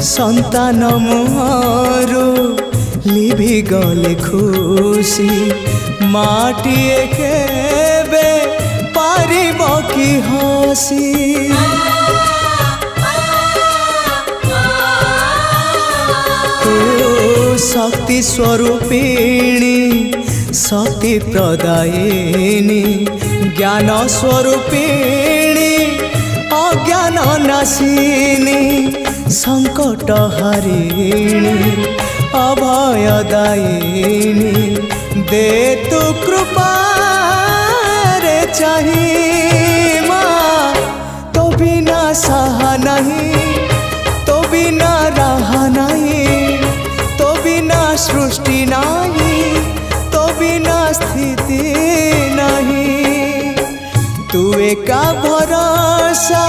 संतान मुहरु लिभि गले खुशी माटिए केबे पारिब कि हसी शक्ति स्वरूपिणी शक्ति प्रदायिनी ज्ञान स्वरूपिणी अज्ञान नाशिनी संकट हरिणी अभयदायिनी दे तु कृपा रे चाही माँ तो बिना सहा नहीं तो बिना रहा नहीं तो बिना सृष्टि नहीं तो बिना स्थिति नहीं तू एका भरोसा